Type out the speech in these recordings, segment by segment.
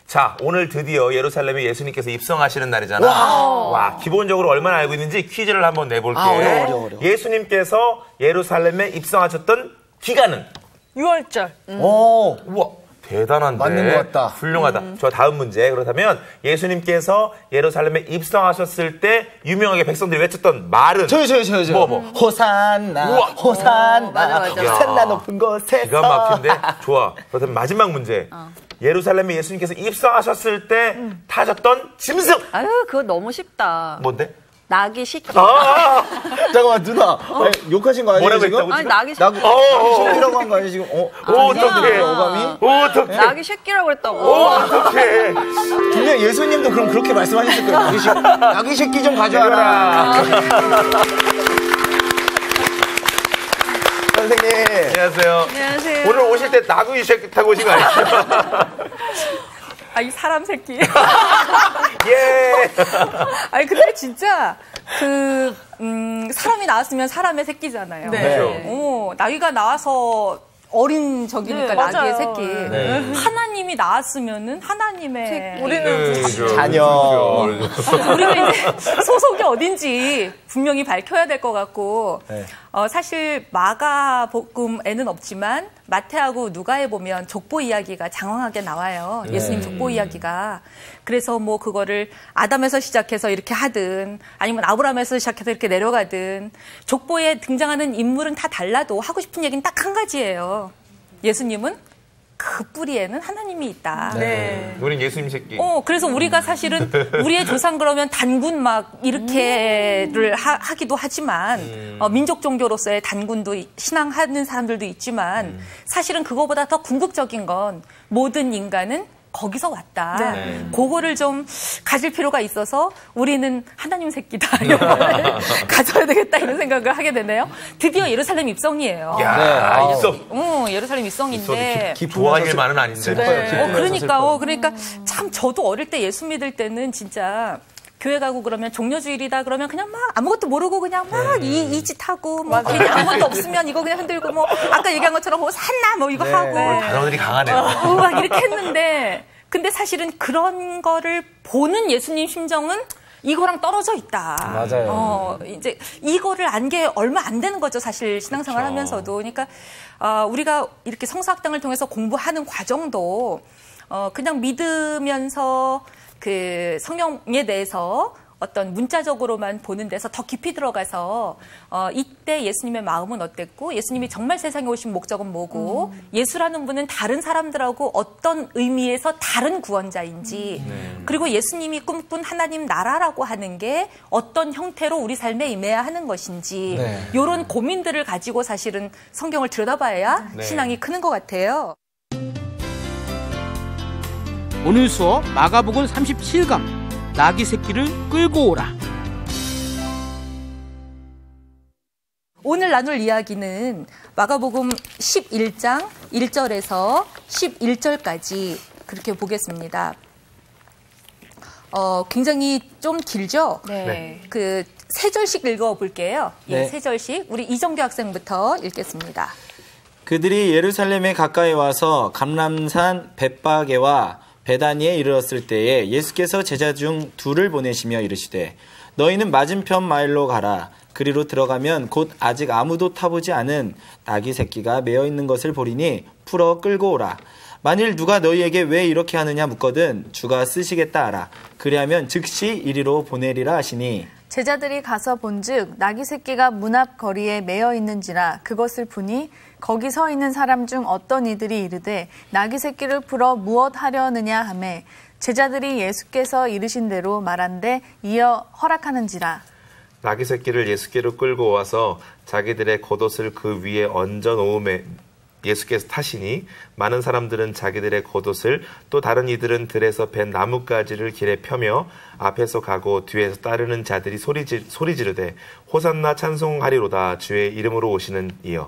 자, 오늘 드디어 예루살렘에 예수님께서 입성하시는 날이잖아. 와, 기본적으로 얼마나 알고 있는지 퀴즈를 한번 내볼게. 어려워. 예수님께서 예루살렘에 입성하셨던 기간은? 6월절. 우와, 대단한데. 맞는 것 같다. 훌륭하다. 저 다음 문제. 그렇다면 예수님께서 예루살렘에 입성하셨을 때 유명하게 백성들이 외쳤던 말은? 저요. 뭐? 호산나, 우와. 호산나, 맞아. 호산나 높은 곳에서. 기가 막힌데? 좋아. 그렇다면 마지막 문제. 예루살렘에 예수님께서 입성하셨을 때 타셨던 짐승! 아유, 그거 너무 쉽다. 뭔데? 낙이 식기. 잠깐만, 누나. 아니, 욕하신 거 아니에요, 뭐라고 지금? 했다고? 아니, 낙이 낙이 새끼라고 한 거 아니에요, 지금? 어떡해. 어감이? 어떡해. 낙이 새끼라고 그랬다고. 어떡해. 분명 예수님도 그럼 그렇게 말씀하셨을 거예요. 낙이 새끼 좀 가져와라. 선생님. 안녕하세요. 안녕하세요. 오늘 오실 때 나귀 새끼 타고 오신 거 아니죠? 이 사람 새끼. 예. 아니, 근데 진짜, 사람이 나왔으면 사람의 새끼잖아요. 그렇죠. 나귀가 나와서 어린 적이니까, 네, 나귀의 맞아요. 새끼. 네. 하나님이 나왔으면은 하나님의. 우리는 자녀. 우리가 이제 소속이 어딘지 분명히 밝혀야 될 것 같고, 네. 사실 마가복음에는 없지만 마태하고 누가에 보면 족보 이야기가 장황하게 나와요. 예수님 족보 이야기가. 그래서 뭐 그거를 아담에서 시작해서 이렇게 하든 아니면 아브라함에서 시작해서 이렇게 내려가든 족보에 등장하는 인물은 다 달라도 하고 싶은 얘기는 딱 한 가지예요. 예수님은 그 뿌리에는 하나님이 있다. 우린 예수님 새끼. 그래서 우리가 사실은 우리의 조상 그러면 단군 막 이렇게를 하기도 하지만 민족 종교로서의 단군도 신앙하는 사람들도 있지만 사실은 그거보다 더 궁극적인 건 모든 인간은 거기서 왔다. 그거를 좀 가질 필요가 있어서 우리는 하나님 새끼다. 이거를 가져야 되겠다 이런 생각을 하게 되네요. 드디어 예루살렘 입성이에요. 야, 있어. 예루살렘 입성인데. 좋아할 만은 아닌데. 그러니까 참 저도 어릴 때 예수 믿을 때는 진짜 교회 가고 그러면 종려주일이다 그러면 그냥 막 아무것도 모르고 그냥 막 이 짓 하고 뭐 그냥 아무것도 없으면 이거 그냥 흔들고 뭐 아까 얘기한 것처럼 뭐 산나 뭐 이거 하고 단어들이 강하네요. 막 이렇게 했는데 근데 사실은 그런 거를 보는 예수님 심정은 이거랑 떨어져 있다. 맞아요. 이제 이거를 안 게 얼마 안 되는 거죠, 사실 신앙생활 그렇죠. 하면서도. 그러니까 우리가 이렇게 성서학당을 통해서 공부하는 과정도 그냥 믿으면서 그 성경에 대해서 어떤 문자적으로만 보는 데서 더 깊이 들어가서 이때 예수님의 마음은 어땠고 예수님이 정말 세상에 오신 목적은 뭐고 예수라는 분은 다른 사람들하고 어떤 의미에서 다른 구원자인지 그리고 예수님이 꿈꾼 하나님 나라라고 하는 게 어떤 형태로 우리 삶에 임해야 하는 것인지 이런 고민들을 가지고 사실은 성경을 들여다봐야 신앙이 크는 것 같아요. 오늘 수업 마가복음 37강 나귀 새끼를 끌고 오라. 오늘 나눌 이야기는 마가복음 11장 1절에서 11절까지 그렇게 보겠습니다. 굉장히 좀 길죠? 네. 그 세 절씩 읽어볼게요. 네. 세 절씩 우리 이정규 학생부터 읽겠습니다. 그들이 예루살렘에 가까이 와서 감람산 벳바게와 베다니에 이르렀을 때에 예수께서 제자 중 둘을 보내시며 이르시되 너희는 맞은편 마을로 가라. 그리로 들어가면 곧 아직 아무도 타보지 않은 나귀 새끼가 매어 있는 것을 보리니 풀어 끌고 오라. 만일 누가 너희에게 왜 이렇게 하느냐 묻거든 주가 쓰시겠다 하라. 그리하면 즉시 이리로 보내리라 하시니 제자들이 가서 본즉 나귀 새끼가 문 앞 거리에 매어 있는지라 그것을 보니 거기 서 있는 사람 중 어떤 이들이 이르되 나귀 새끼를 풀어 무엇 하려느냐 하매 제자들이 예수께서 이르신 대로 말한데 이어 허락하는지라. 나귀 새끼를 예수께로 끌고 와서 자기들의 겉옷을 그 위에 얹어 놓음에 예수께서 타시니 많은 사람들은 자기들의 겉옷을 또 다른 이들은 들에서 벤 나뭇가지를 길에 펴며 앞에서 가고 뒤에서 따르는 자들이 소리 지르되 호산나 찬송하리로다 주의 이름으로 오시는 이여.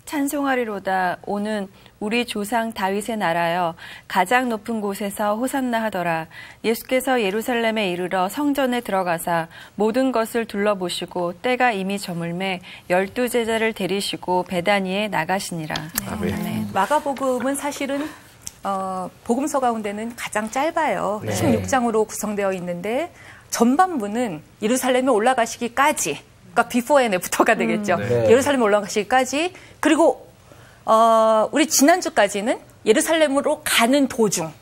찬송하리로다 오는 우리 조상 다윗의 나라여 가장 높은 곳에서 호산나 하더라. 예수께서 예루살렘에 이르러 성전에 들어가사 모든 것을 둘러보시고 때가 이미 저물매 12제자를 데리시고 베다니에 나가시니라. 아멘. 마가복음은 사실은 복음서 가운데는 가장 짧아요. 네. 16장으로 구성되어 있는데 전반부는 예루살렘에 올라가시기까지, 그러니까 비포 앤 애프터가 되겠죠. 네. 예루살렘에 올라가시기까지, 그리고 우리 지난주까지는 예루살렘으로 가는 도중,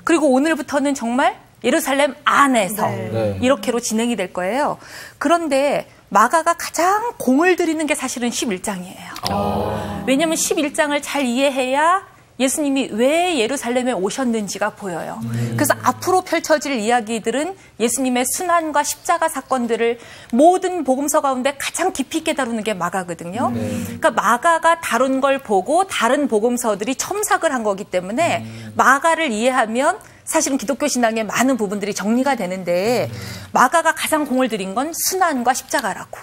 그리고 오늘부터는 정말 예루살렘 안에서 네. 이렇게로 진행이 될 거예요. 그런데 마가가 가장 공을 들이는 게 사실은 11장이에요. 왜냐하면 11장을 잘 이해해야 예수님이 왜 예루살렘에 오셨는지가 보여요. 그래서 앞으로 펼쳐질 이야기들은 예수님의 순환과 십자가 사건들을 모든 복음서 가운데 가장 깊이 있게 다루는 게 마가거든요. 그러니까 마가가 다룬 걸 보고 다른 복음서들이 첨삭을 한 거기 때문에 마가를 이해하면 사실은 기독교 신앙의 많은 부분들이 정리가 되는데 마가가 가장 공을 들인 건 순환과 십자가라고.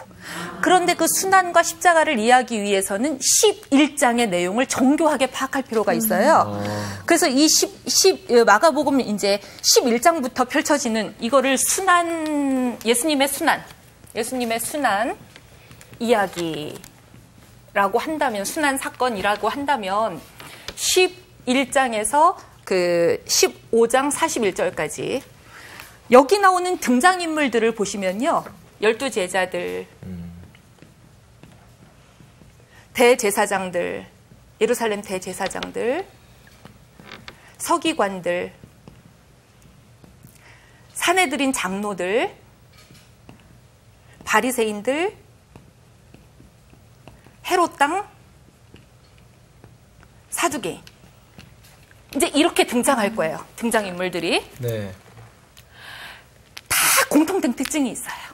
그런데 그 순환과 십자가를 이해하기 위해서는 11장의 내용을 정교하게 파악할 필요가 있어요. 그래서 이 마가복음 이제 11장부터 펼쳐지는 이거를 예수님의 순환 이야기라고 한다면, 순환 사건이라고 한다면 11장에서 그 15장 41절까지 여기 나오는 등장인물들을 보시면요. 12제자들, 대제사장들, 예루살렘 대제사장들, 서기관들, 사내들인 장로들, 바리새인들, 헤롯 땅, 사두개인. 이제 이렇게 등장할 거예요. 등장인물들이. 네. 다 공통된 특징이 있어요.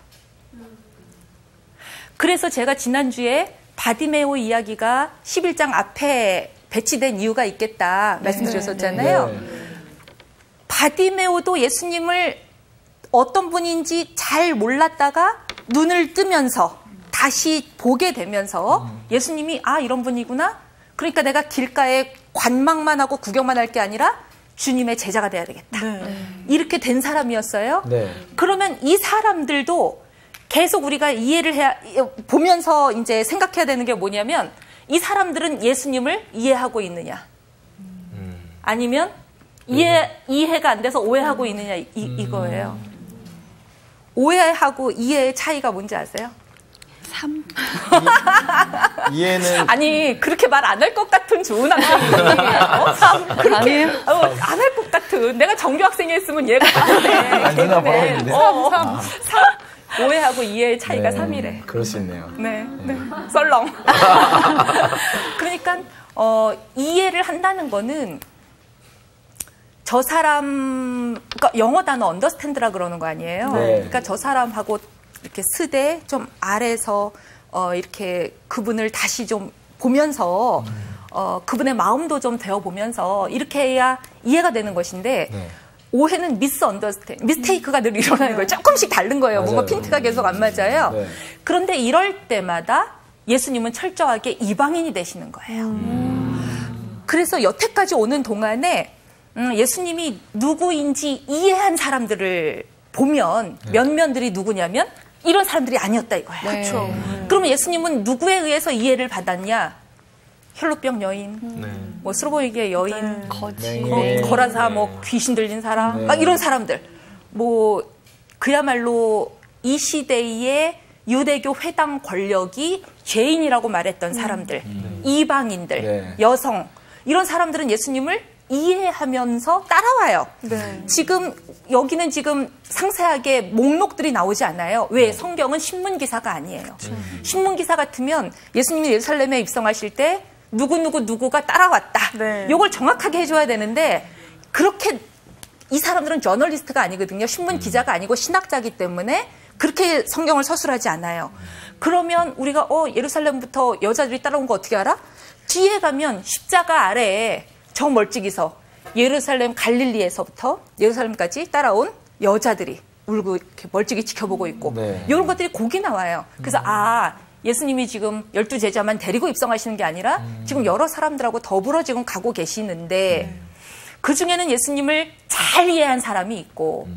그래서 제가 지난주에 바디메오 이야기가 11장 앞에 배치된 이유가 있겠다 말씀드렸었잖아요. 네. 바디메오도 예수님을 어떤 분인지 잘 몰랐다가 눈을 뜨면서 다시 보게 되면서 예수님이 이런 분이구나. 그러니까 내가 길가에 관망만 하고 구경만 할 게 아니라 주님의 제자가 돼야 되겠다. 이렇게 된 사람이었어요. 네. 그러면 이 사람들도 계속 우리가 보면서 이제 생각해야 되는 게 뭐냐면, 이 사람들은 예수님을 이해하고 있느냐, 아니면 이해가 안 돼서 오해하고 있느냐, 이거예요. 오해하고 이해의 차이가 뭔지 아세요? 이해는 아니, 그렇게 말 안 할 것 같은 좋은 학생이 그렇게 안 할 것 같은, 내가 정규 학생이었으면 얘가 누나 벌어지네. 오해하고 이해의 차이가 네, 3이래. 그럴 수 있네요. 네. 썰렁. 그러니까 이해를 한다는 거는 저 사람, 그러니까 영어 단어 언더스탠드라 그러는 거 아니에요. 네. 그러니까 저 사람하고 이렇게 스대 좀 아래서 이렇게 그분을 다시 좀 보면서 그분의 마음도 좀 되어보면서 이렇게 해야 이해가 되는 것인데, 네. 오해는 미스테이크가 늘 일어나는 거예요. 조금씩 다른 거예요. 맞아요. 뭔가 핀트가 계속 안 맞아요. 네. 그런데 이럴 때마다 예수님은 철저하게 이방인이 되시는 거예요. 그래서 여태까지 오는 동안에 예수님이 누구인지 이해한 사람들을 보면 면면들이 누구냐면 이런 사람들이 아니었다 이거예요. 그렇죠. 그러면 예수님은 누구에 의해서 이해를 받았냐? 혈루병 여인, 뭐 스로보니게 여인, 거라사, 뭐 귀신 들린 사람, 막 이런 사람들, 뭐 그야말로 이 시대의 유대교 회당 권력이 죄인이라고 말했던 사람들, 이방인들, 여성, 이런 사람들은 예수님을 이해하면서 따라와요. 지금 여기는 지금 상세하게 목록들이 나오지 않아요. 왜? 성경은 신문기사가 아니에요. 신문기사 같으면 예수님이 예루살렘에 입성하실 때 누구가 따라왔다. 이걸 정확하게 해줘야 되는데, 그렇게 이 사람들은 저널리스트가 아니거든요. 신문 기자가 아니고 신학자이기 때문에 그렇게 성경을 서술하지 않아요. 그러면 우리가 예루살렘부터 여자들이 따라온 거 어떻게 알아? 뒤에 가면 십자가 아래에 저 멀찍이서 예루살렘 갈릴리에서부터 예루살렘까지 따라온 여자들이 울고 이렇게 멀찍이 지켜보고 있고, 이런 것들이 곡이 나와요. 그래서 예수님이 지금 12제자만 데리고 입성하시는 게 아니라 지금 여러 사람들하고 더불어 지금 가고 계시는데, 그중에는 예수님을 잘 이해한 사람이 있고,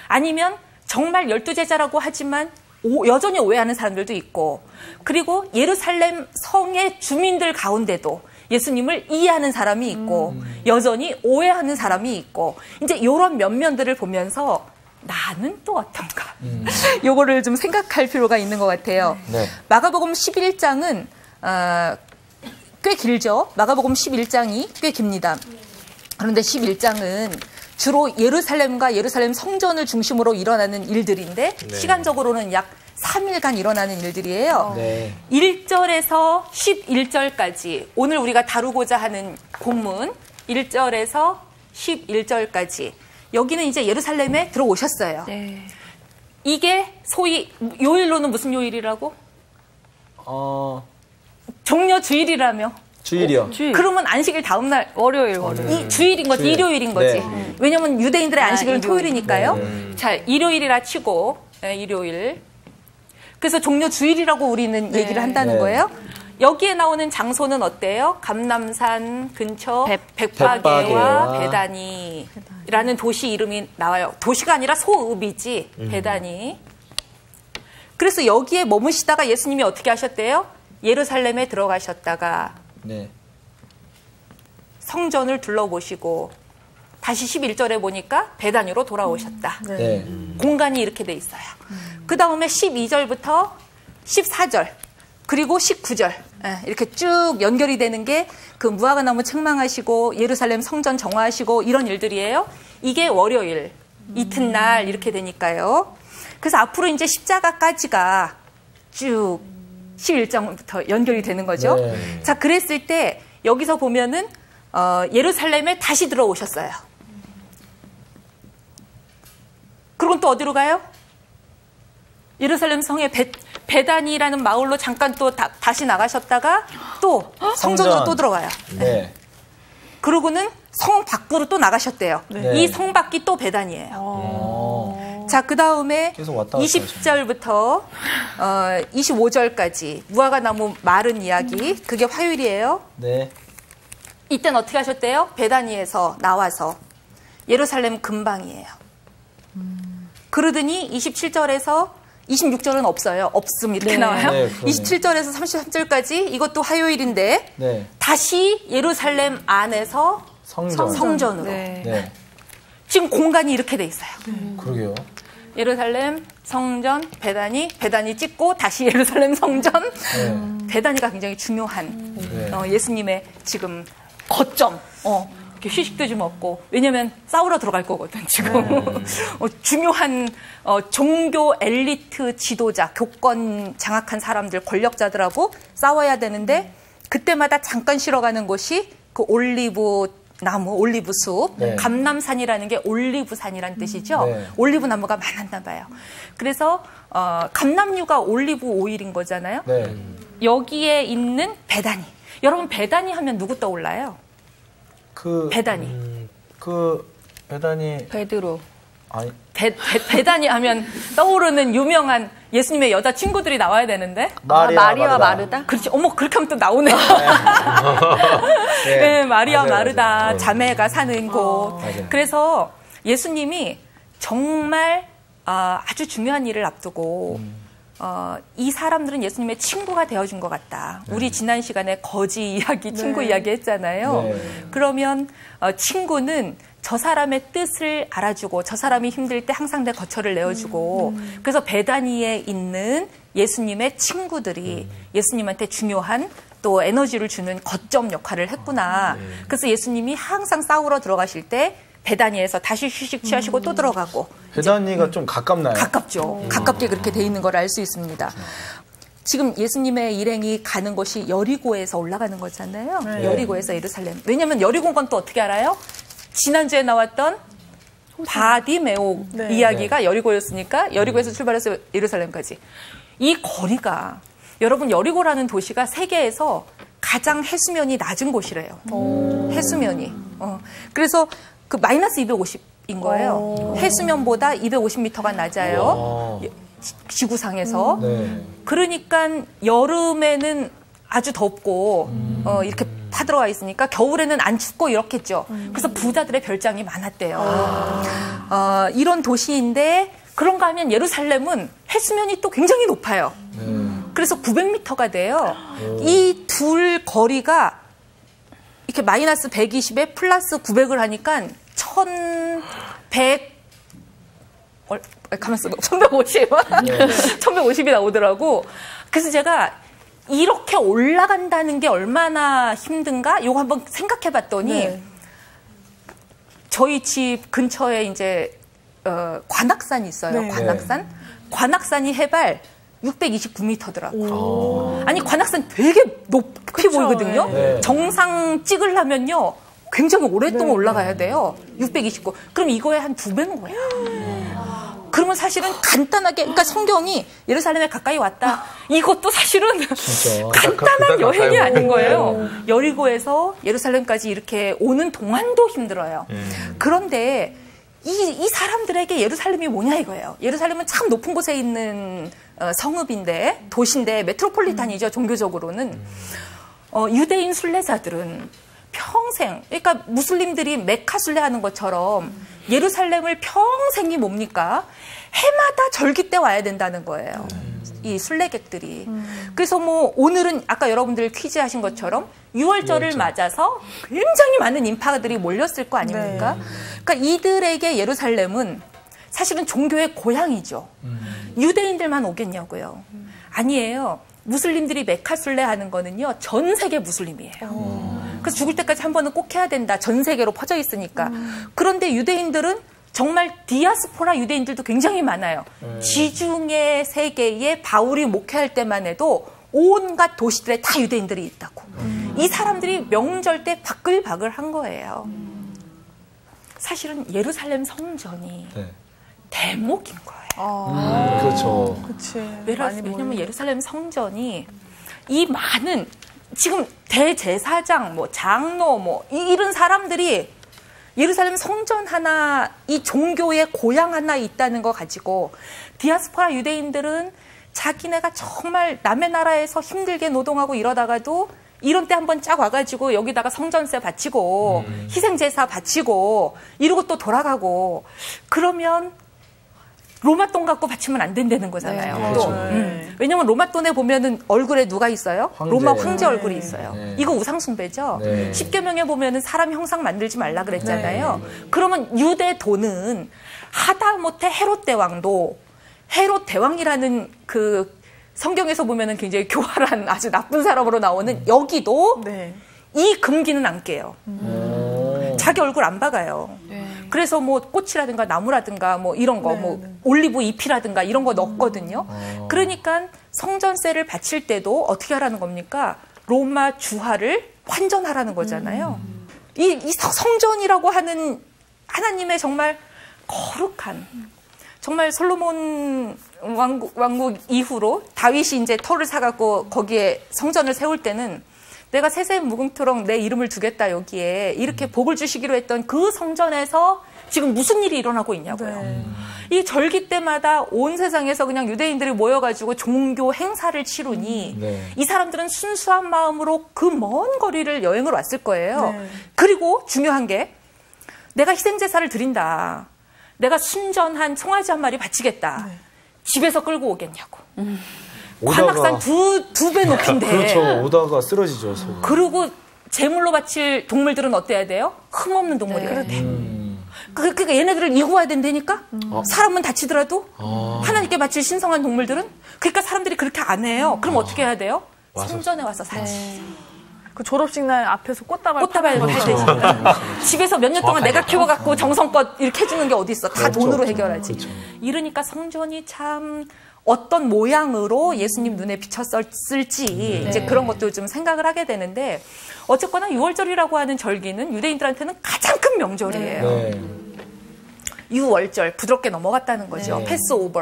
아니면 정말 12제자라고 하지만 여전히 오해하는 사람들도 있고, 그리고 예루살렘 성의 주민들 가운데도 예수님을 이해하는 사람이 있고 여전히 오해하는 사람이 있고 이제 이런 면면들을 보면서 나는 또 어떤가 요거를 좀 생각할 필요가 있는 것 같아요. 네. 마가복음 11장은 꽤 길죠. 마가복음 11장이 꽤 깁니다. 그런데 11장은 주로 예루살렘과 예루살렘 성전을 중심으로 일어나는 일들인데 네. 시간적으로는 약 3일간 일어나는 일들이에요. 네. 1절에서 11절까지 오늘 우리가 다루고자 하는 본문 1절에서 11절까지 여기는 이제 예루살렘에 들어오셨어요. 네. 이게 소위 요일로는 무슨 요일이라고? 종려 주일이라며. 주일이요. 주일. 그러면 안식일 다음 날 월요일. 이 주일인 거지, 주일. 일요일인 거지. 네. 왜냐면 유대인들의 안식일은 일요일. 토요일이니까요. 네. 자, 일요일이라 치고 일요일. 그래서 종려 주일이라고 우리는 얘기를 한다는 네. 거예요. 여기에 나오는 장소는 어때요? 감람산 근처 백파게와 백파게와 베다니라는 도시 이름이 나와요. 도시가 아니라 소읍이지, 베다니. 그래서 여기에 머무시다가 예수님이 어떻게 하셨대요? 예루살렘에 들어가셨다가 네. 성전을 둘러보시고 다시 11절에 보니까 베다니로 돌아오셨다. 네. 공간이 이렇게 돼 있어요. 그 다음에 12절부터 14절 그리고 19절 이렇게 쭉 연결이 되는 게 그 무화과 나무 책망하시고 예루살렘 성전 정화하시고 이런 일들이에요. 이게 월요일 이튿날 이렇게 되니까요. 그래서 앞으로 이제 십자가까지가 쭉 11장부터 연결이 되는 거죠. 네. 자, 그랬을 때 여기서 보면은 예루살렘에 다시 들어오셨어요. 그럼 또 어디로 가요? 예루살렘 성의 베다니라는 마을로 잠깐 또 다시 나가셨다가 또 성전으로 성전. 또 들어가요. 네. 그러고는 성 밖으로 또 나가셨대요. 네. 이 성 밖이 또 베다니예요. 자, 그 다음에 계속 왔다 갔다 20절부터 25절까지 무화과 나무 마른 이야기, 그게 화요일이에요. 네. 이때는 어떻게 하셨대요? 베다니에서 나와서 예루살렘 근방이에요. 그러더니 27절에서 26절은 없어요. 없음 이렇게 나와요. 네, 그러네요. 27절에서 33절까지 이것도 화요일인데 네. 다시 예루살렘 안에서 성전. 성전으로. 네. 네. 지금 공간이 이렇게 돼 있어요. 그러게요. 예루살렘 성전 베다니 찍고 다시 예루살렘 성전. 네. 베다니가 굉장히 중요한 네. 예수님의 지금 거점. 이렇게 휴식도 좀 없고, 왜냐면 싸우러 들어갈 거거든 지금. 중요한 종교 엘리트 지도자, 교권 장악한 사람들, 권력자들하고 싸워야 되는데 그때마다 잠깐 쉬러가는 곳이 그 올리브 나무, 올리브 숲, 네. 감람산이라는 게 올리브산이라는 뜻이죠. 네. 올리브 나무가 많았나 봐요. 그래서 감람류가 올리브 오일인 거잖아요. 네. 여기에 있는 베다니. 여러분 베다니 하면 누구 떠올라요? 베다니. 베다니. 베드로. 아니. 베다니 하면 떠오르는 유명한 예수님의 여자 친구들이 나와야 되는데. 마리아와 마르다? 그렇지. 어머, 그렇게 하면 또 나오네. 네, 마리아 맞아요, 마르다 맞아요. 자매가 사는 곳. 맞아요. 그래서 예수님이 정말 아주 중요한 일을 앞두고 이 사람들은 예수님의 친구가 되어준 것 같다. 우리 지난 시간에 거지 이야기, 친구 이야기 했잖아요. 네. 그러면 친구는 저 사람의 뜻을 알아주고 저 사람이 힘들 때 항상 내 거처를 내어주고 그래서 베다니에 있는 예수님의 친구들이 예수님한테 중요한 또 에너지를 주는 거점 역할을 했구나. 그래서 예수님이 항상 싸우러 들어가실 때 베다니에서 다시 휴식 취하시고 또 들어가고. 베다니가 좀 가깝나요? 가깝죠. 가깝게 그렇게 돼 있는 걸 알 수 있습니다. 지금 예수님의 일행이 가는 곳이 여리고에서 올라가는 거잖아요. 네. 여리고에서 예루살렘. 왜냐하면 여리고인 건 또 어떻게 알아요? 지난주에 나왔던 바디메오 이야기가 여리고였으니까 여리고에서 출발해서 예루살렘까지. 이 거리가 여러분 여리고라는 도시가 세계에서 가장 해수면이 낮은 곳이래요. 해수면이. 그래서 그 마이너스 250인 거예요. 해수면보다 250m가 낮아요. 지구상에서. 네. 그러니까 여름에는 아주 덥고 이렇게 파들어와 있으니까 겨울에는 안 춥고 이렇겠죠. 그래서 부자들의 별장이 많았대요. 이런 도시인데 그런가 하면 예루살렘은 해수면이 또 굉장히 높아요. 그래서 900m가 돼요. 이 둘 거리가 이렇게 마이너스 120에 플러스 900을 하니까 1100 가만있어. 1150. 1150이 나오더라고. 그래서 제가 이렇게 올라간다는 게 얼마나 힘든가? 이거 한번 생각해 봤더니 저희 집 근처에 이제 관악산이 있어요. 관악산. 관악산이 해발 629m더라고요. 아니, 관악산 되게 높이 보이거든요. 정상 찍으려면요. 굉장히 오랫동안 올라가야 돼요. 629. 그럼 이거에 한 2배인 거야. 그러면 사실은 간단하게, 그러니까 성경이 예루살렘에 가까이 왔다. 이것도 사실은 간단한 여행이 아닌 거예요. 여리고에서 예루살렘까지 이렇게 오는 동안도 힘들어요. 그런데 이 사람들에게 예루살렘이 뭐냐 이거예요. 예루살렘은 참 높은 곳에 있는 성읍인데, 도시인데, 메트로폴리탄이죠, 종교적으로는. 유대인 순례자들은 평생, 그러니까 무슬림들이 메카 순례하는 것처럼 예루살렘을 평생이 뭡니까? 해마다 절기 때 와야 된다는 거예요. 이 순례객들이. 그래서 뭐 오늘은 아까 여러분들 퀴즈 하신 것처럼 6월절을 맞아서 굉장히 많은 인파들이 몰렸을 거 아닙니까? 그러니까 이들에게 예루살렘은 사실은 종교의 고향이죠. 유대인들만 오겠냐고요. 아니에요. 무슬림들이 메카 순례하는 거는요, 전 세계 무슬림이에요. 그래서 죽을 때까지 한 번은 꼭 해야 된다. 전 세계로 퍼져 있으니까. 그런데 유대인들은 정말 디아스포라 유대인들도 굉장히 많아요. 지중해 세계에 바울이 목회할 때만 해도 온갖 도시들에 다 유대인들이 있다고. 이 사람들이 명절 때 바글바글 한 거예요. 사실은 예루살렘 성전이 대목인 거예요. 그렇죠. 왜냐면 예루살렘 성전이 이 많은 지금 대제사장, 뭐 장로, 뭐 이런 사람들이 예루살렘 성전 하나, 이 종교의 고향 하나 있다는 거 가지고 디아스포라 유대인들은 자기네가 정말 남의 나라에서 힘들게 노동하고 이러다가도 이런 때 한번 쫙 와가지고 여기다가 성전세 바치고 희생제사 바치고 이러고 또 돌아가고 그러면 로마 돈 갖고 바치면 안 된다는 거잖아요. 또. 왜냐면 로마 돈에 보면은 얼굴에 누가 있어요? 로마 황제 얼굴이 있어요. 이거 우상숭배죠. 10계명에 보면은 사람 형상 만들지 말라 그랬잖아요. 그러면 유대 돈은 하다못해 헤롯 대왕도 헤롯 대왕이라는 그 성경에서 보면은 굉장히 교활한 아주 나쁜 사람으로 나오는 여기도 이 금기는 안 깨요. 자기 얼굴 안 박아요. 그래서 뭐 꽃이라든가 나무라든가 뭐 이런 거, 뭐 올리브 잎이라든가 이런 거 넣었거든요. 그러니까 성전세를 바칠 때도 어떻게 하라는 겁니까? 로마 주화를 환전하라는 거잖아요. 이 성전이라고 하는 하나님의 정말 거룩한, 정말 솔로몬 왕국 이후로 다윗이 이제 터를 사갖고 거기에 성전을 세울 때는 내가 세세 무궁토록 내 이름을 두겠다 여기에 이렇게 복을 주시기로 했던 그 성전에서 지금 무슨 일이 일어나고 있냐고요. 이 절기 때마다 온 세상에서 그냥 유대인들이 모여가지고 종교 행사를 치르니 이 사람들은 순수한 마음으로 그 먼 거리를 여행을 왔을 거예요. 그리고 중요한 게 내가 희생제사를 드린다. 내가 순전한 송아지 한 마리 바치겠다. 집에서 끌고 오겠냐고. 관악산 두 배 높인데. 그렇죠. 오다가 쓰러지죠. 그리고 제물로 바칠 동물들은 어때야 돼요? 흠없는 동물이어야 돼. 그러니까 얘네들을 이고 와야 된다니까? 사람은 다치더라도 하나님께 바칠 신성한 동물들은? 그러니까 사람들이 그렇게 안 해요. 그럼 어떻게 해야 돼요? 성전에 와서 사지. 그 졸업식 날 앞에서 꽃다발 팔 되지. 집에서 몇 년 동안 내가 키워갖고 정성껏 이렇게 해주는 게 어디 있어. 다 돈으로 해결하지. 이러니까 성전이 참 어떤 모양으로 예수님 눈에 비쳤을지 이제 그런 것도 좀 생각을 하게 되는데 어쨌거나 6월절이라고 하는 절기는 유대인들한테는 가장 큰 명절이에요. 6월절 부드럽게 넘어갔다는 거죠. 패스오버.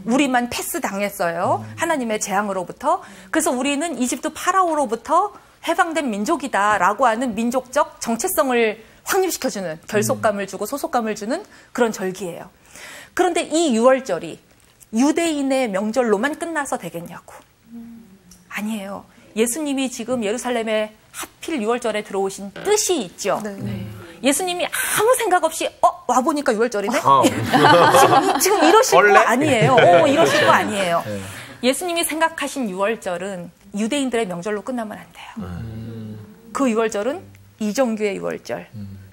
우리만 패스 당했어요. 하나님의 재앙으로부터. 그래서 우리는 이집트 파라오로부터 해방된 민족이다라고 하는 민족적 정체성을 확립시켜주는 결속감을 주고 소속감을 주는 그런 절기예요. 그런데 이 6월절이 유대인의 명절로만 끝나서 되겠냐고. 아니에요. 예수님이 지금 예루살렘에 하필 6월절에 들어오신 뜻이 있죠. 예수님이 아무 생각 없이 와보니까 6월절이네? 지금 이러실 거 아니에요. 이러실 거 아니에요. 예수님이 생각하신 6월절은 유대인들의 명절로 끝나면 안 돼요. 그 6월절은 이정규의 6월절,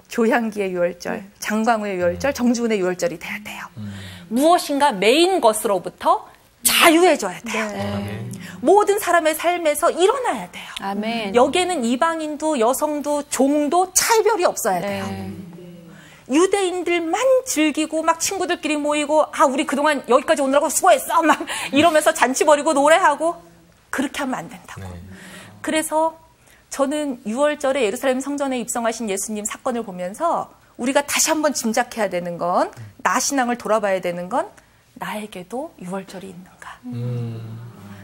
조향기의 6월절, 장광우의 6월절, 정주훈의 6월절이 돼야 돼요. 무엇인가 메인 것으로부터 자유해져야 돼요. 모든 사람의 삶에서 일어나야 돼요. 아멘. 여기에는 이방인도 여성도 종도 차별이 없어야 돼요. 유대인들만 즐기고 막 친구들끼리 모이고 우리 그동안 여기까지 오느라고 수고했어 막 이러면서 잔치 벌이고 노래하고 그렇게 하면 안 된다고. 그래서 저는 6월절에 예루살렘 성전에 입성하신 예수님 사건을 보면서 우리가 다시 한번 짐작해야 되는 건, 나 신앙을 돌아봐야 되는 건, 나에게도 6월절이 있는가.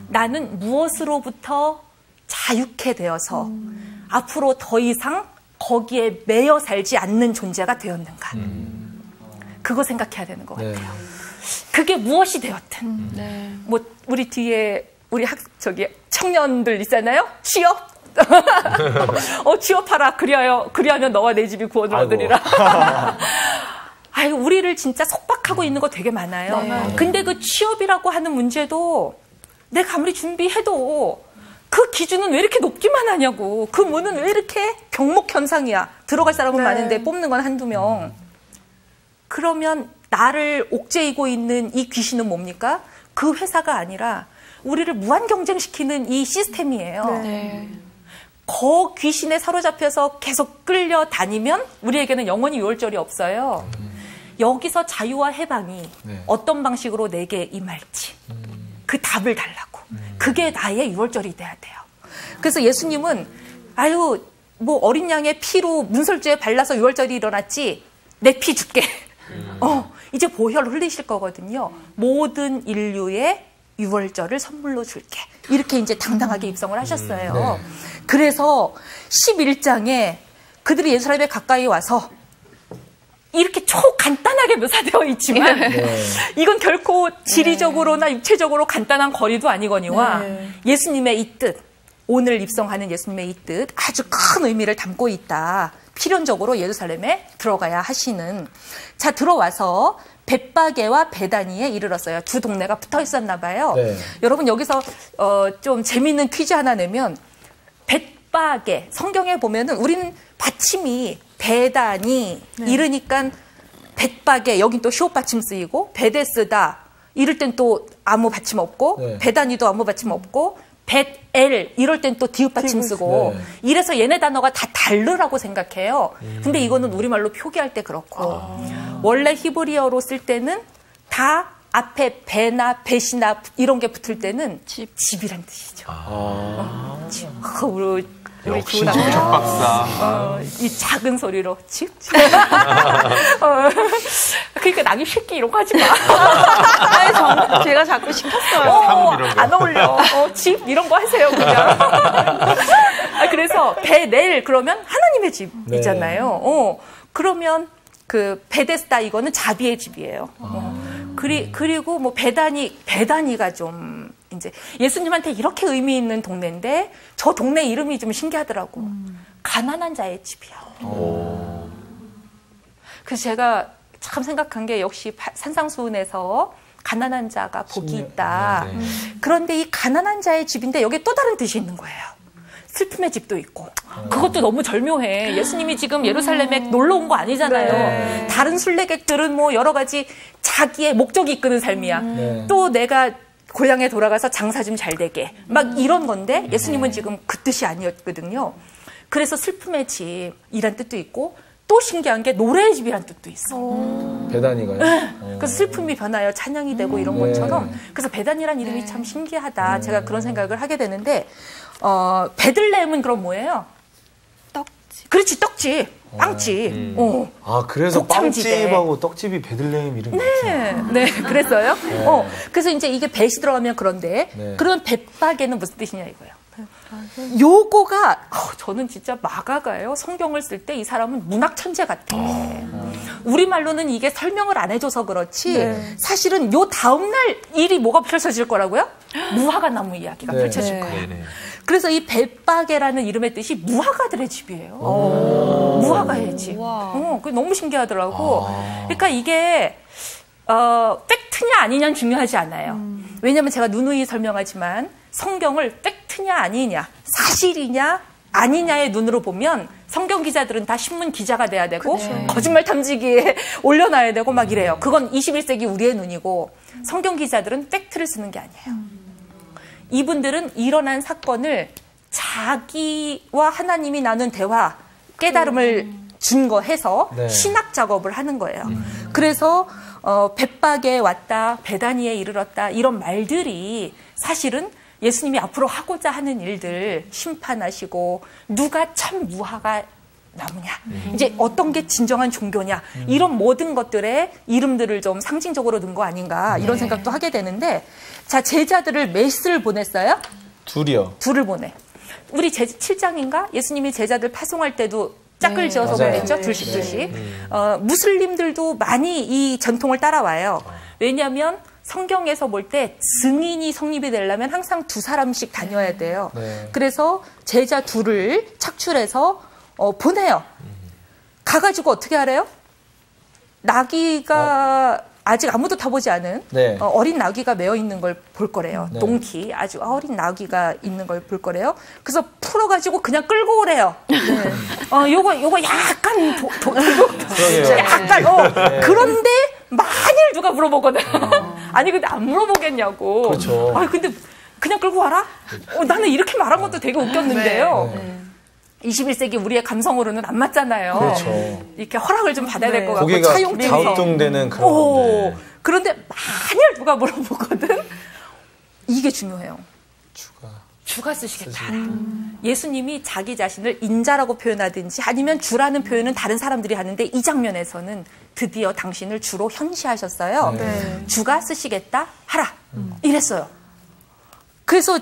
나는 무엇으로부터 자유케 되어서 앞으로 더 이상 거기에 매여 살지 않는 존재가 되었는가. 그거 생각해야 되는 것 같아요. 그게 무엇이 되었든. 뭐 우리 뒤에 우리 청년들 있잖아요. 취업. 취업하라. 그리하면 너와 내 집이 구원을 얻으리라. 우리를 진짜 속박하고 있는 거 되게 많아요. 근데 그 취업이라고 하는 문제도 내가 아무리 준비해도 그 기준은 왜 이렇게 높기만 하냐고. 그 문은 왜 이렇게 병목 현상이야. 들어갈 사람은 많은데 뽑는 건 한두 명. 그러면 나를 옥죄이고 있는 이 귀신은 뭡니까? 그 회사가 아니라 우리를 무한 경쟁시키는 이 시스템이에요. 그 귀신에 사로잡혀서 계속 끌려다니면 우리에게는 영원히 6월절이 없어요. 여기서 자유와 해방이 어떤 방식으로 내게 임할지 그 답을 달라고. 그게 나의 6월절이 돼야 돼요. 그래서 예수님은 뭐 어린 양의 피로 문설주에 발라서 6월절이 일어났지 내 피 줄게. 이제 보혈 흘리실 거거든요. 모든 인류의 6월절을 선물로 줄게. 이렇게 이제 당당하게 입성을 하셨어요. 그래서 11장에 그들이 예루살렘에 가까이 와서 이렇게 초간단하게 묘사되어 있지만 이건 결코 지리적으로나 육체적으로 간단한 거리도 아니거니와 예수님의 이 뜻, 오늘 입성하는 예수님의 이 뜻 아주 큰 의미를 담고 있다. 필연적으로 예루살렘에 들어가야 하시는. 자, 들어와서 벳바게와 베다니에 이르렀어요. 두 동네가 붙어 있었나 봐요. 여러분 여기서 좀 재미있는 퀴즈 하나 내면 벳바게 성경에 보면은 우리는 받침이 베다니 이르니까 벳바게 여긴 또 시옷 받침 쓰이고 베데스다 이럴 땐 또 아무 받침 없고 베다니도 아무 받침 없고 벳엘 이럴 땐 또 디귿 받침 쓰고 이래서 얘네 단어가 다 다르라고 생각해요. 근데 이거는 우리말로 표기할 때 그렇고 원래 히브리어로 쓸 때는 다 앞에 배나 벳이나 이런 게 붙을 때는 집이란 뜻이죠. 역시 김석 박사. 이 작은 소리로 집. 그러니까 나기 쉽게 이런 거 하지 마. 제가 자꾸 시켰어요. 안 어울려. 집 이런 거 하세요 그냥. 그래서 베넬 그러면 하나님의 집이잖아요. 그러면 그 베데스다 이거는 자비의 집이에요. 그리고 뭐 베다니가 좀 이제 예수님한테 이렇게 의미 있는 동네인데 저 동네 이름이 좀 신기하더라고. 가난한 자의 집이야. 그래서 제가 참 생각한 게 역시 산상수훈에서 가난한 자가 복이 있다. 그런데 이 가난한 자의 집인데 여기에 또 다른 뜻이 있는 거예요. 슬픔의 집도 있고. 그것도 너무 절묘해. 예수님이 지금 예루살렘에 놀러 온 거 아니잖아요. 다른 순례객들은 뭐 여러 가지 자기의 목적이 이끄는 삶이야. 또 내가 고향에 돌아가서 장사 좀 잘 되게 막 이런 건데 예수님은 지금 그 뜻이 아니었거든요. 그래서 슬픔의 집이란 뜻도 있고 또 신기한 게 노래의 집이란 뜻도 있어. 베다니가요? 그래서 슬픔이 변하여 찬양이 되고 이런 것처럼 그래서 베다니란 이름이 참 신기하다. 제가 그런 생각을 하게 되는데 베들레헴은 그럼 뭐예요? 떡집. 그렇지, 떡집. 빵집. 그래서 곡창지대. 빵집하고 떡집이 베들레헴 이름이 네, 그랬어요. 그래서 이제 이게 벳이 들어가면 그런데 그러면 벳바게는 무슨 뜻이냐 이거예요. 요거가 저는 진짜 마가가요. 성경을 쓸 때 이 사람은 문학 천재 같아. 우리말로는 이게 설명을 안 해줘서 그렇지 사실은 요 다음날 일이 뭐가 펼쳐질 거라고요? 무화과 나무 이야기가 펼쳐질 거예요. 그래서 이 벳바게라는 이름의 뜻이 무화과들의 집이에요. 무화과의 집. 그게 너무 신기하더라고. 그러니까 이게 팩트냐 아니냐는 중요하지 않아요. 왜냐하면 제가 누누이 설명하지만 성경을 팩트냐 아니냐, 사실이냐 아니냐의 눈으로 보면 성경 기자들은 다 신문 기자가 돼야 되고 거짓말 탐지기에 올려놔야 되고 막 이래요. 그건 21세기 우리의 눈이고 성경 기자들은 팩트를 쓰는 게 아니에요. 이분들은 일어난 사건을 자기와 하나님이 나눈 대화, 깨달음을 증거해서 신학 작업을 하는 거예요. 그래서 벳박에 왔다, 베다니에 이르렀다 이런 말들이 사실은 예수님이 앞으로 하고자 하는 일들 심판하시고 누가 참 무화과 나무냐, 이제 어떤 게 진정한 종교냐 이런 모든 것들의 이름들을 좀 상징적으로 넣은 거 아닌가 이런 생각도 하게 되는데 자 제자들을 몇을 보냈어요? 둘이요. 둘을 보내. 우리 7장인가 예수님이 제자들 파송할 때도 짝을 지어서 보냈죠. 둘씩. 무슬림들도 많이 이 전통을 따라와요. 왜냐하면 성경에서 볼 때 증인이 성립이 되려면 항상 2사람씩 다녀야 돼요. 그래서 제자 둘을 착출해서 보내요. 가가지고 어떻게 하래요? 나귀가 아직 아무도 타보지 않은 어린 나귀가 매어 있는 걸 볼 거래요. 동키 아주 어린 나귀가 있는 걸 볼 거래요. 그래서 풀어가지고 그냥 끌고 오래요. 요거 약간 약간 그런데 만일 누가 물어보거든. 아니 근데 안 물어보겠냐고. 그렇죠. 아니 근데 그냥 끌고 와라? 나는 이렇게 말한 것도 되게 웃겼는데요. 21세기 우리의 감성으로는 안 맞잖아요. 그렇죠. 이렇게 허락을 좀 받아야 될 것 같고 고개가 차용증에서. 갸우뚱되는 그런. 그런데 만일 누가 물어보거든. 이게 중요해요. 주가 쓰시겠다. 예수님이 자기 자신을 인자라고 표현하든지 아니면 주라는 표현은 다른 사람들이 하는데 이 장면에서는 드디어 당신을 주로 현시하셨어요. 주가 쓰시겠다 하라. 이랬어요. 그래서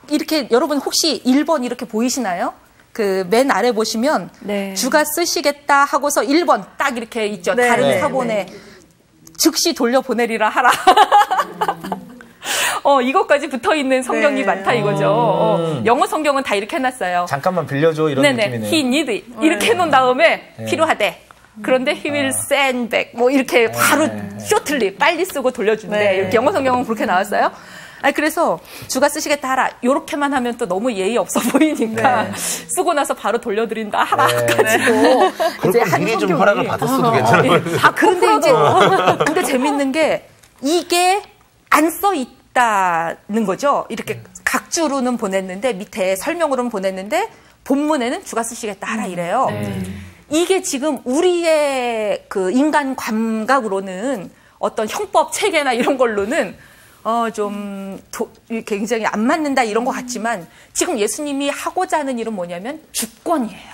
이렇게 여러분 혹시 1번 이렇게 보이시나요? 그 맨 아래 보시면 주가 쓰시겠다 하고서 1번 딱 이렇게 있죠. 다른 사본에 즉시 돌려보내리라 하라. 이것까지 붙어있는 성경이 많다 이거죠. 영어 성경은 다 이렇게 해놨어요. 잠깐만 빌려줘 이런 느낌이네요. He need 이렇게 해놓은 다음에 필요하대. 그런데 he will send back 뭐 이렇게 바로 shortly 빨리 쓰고 돌려준대. 이렇게 영어 성경은 그렇게 나왔어요. 그래서 주가 쓰시겠다 하라. 요렇게만 하면 또 너무 예의 없어 보이니까 쓰고 나서 바로 돌려드린다 하라 가지고 이제 한 미리 좀 허락을 받았어도 괜찮아요. 그런데 이제 근데 재밌는 게 이게 안 써 있다는 거죠. 이렇게 각주로는 보냈는데 밑에 설명으로는 보냈는데 본문에는 주가 쓰시겠다 하라 이래요. 이게 지금 우리의 그 인간 감각으로는 어떤 형법 체계나 이런 걸로는 굉장히 안 맞는다 이런 것 같지만 지금 예수님이 하고자 하는 일은 뭐냐면 주권이에요.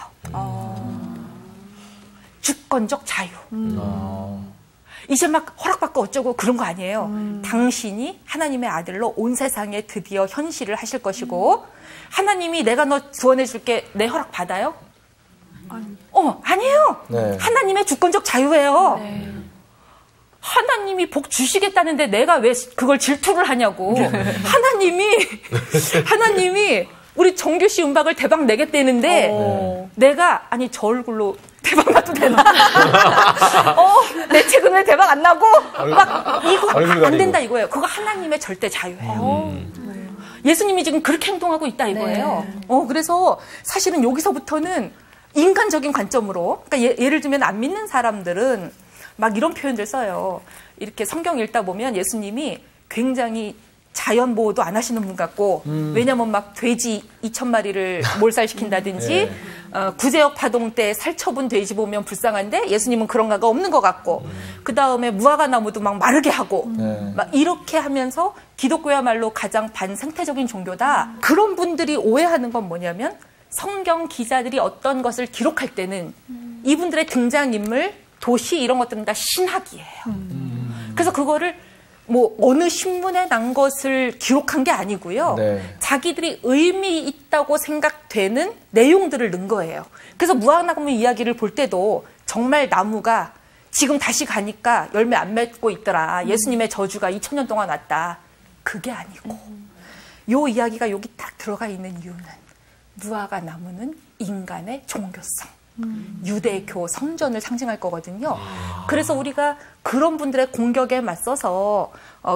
주권적 자유. 이제 막 허락받고 어쩌고 그런 거 아니에요. 당신이 하나님의 아들로 온 세상에 드디어 현실을 하실 것이고 하나님이 내가 너 구원해 줄게 내 허락 받아요? 아니에요. 하나님의 주권적 자유예요. 하나님이 복 주시겠다는데 내가 왜 그걸 질투를 하냐고. 하나님이 우리 정규 씨 음박을 대박 내겠다는데 내가 아니 저 얼굴로 대박 나도 되나? 내 책은 왜 대박 안 나고? 막 이거 안 된다 이거예요. 그거 하나님의 절대 자유예요. 예수님이 지금 그렇게 행동하고 있다 이거예요. 그래서 사실은 여기서부터는 인간적인 관점으로, 그러니까 예를 들면 안 믿는 사람들은 막 이런 표현들 써요. 이렇게 성경 읽다 보면 예수님이 굉장히 자연 보호도 안 하시는 분 같고, 왜냐면 막 돼지 2,000마리를 몰살시킨다든지, 구제역 파동 때 살처분 돼지 보면 불쌍한데 예수님은 그런 가가 없는 것 같고, 그 다음에 무화과 나무도 막 마르게 하고, 막 이렇게 하면서 기독교야말로 가장 반생태적인 종교다. 그런 분들이 오해하는 건 뭐냐면 성경 기자들이 어떤 것을 기록할 때는 이분들의 등장인물, 도시 이런 것들은 다 신학이에요. 그래서 그거를 뭐 어느 신문에 난 것을 기록한 게 아니고요. 자기들이 의미 있다고 생각되는 내용들을 넣은 거예요. 그래서 무화과나무 이야기를 볼 때도 정말 나무가 지금 다시 가니까 열매 안 맺고 있더라. 예수님의 저주가 2000년 동안 왔다. 그게 아니고 요 이야기가 여기 딱 들어가 있는 이유는 무화과나무는 인간의 종교성, 유대교 성전을 상징할 거거든요. 그래서 우리가 그런 분들의 공격에 맞서서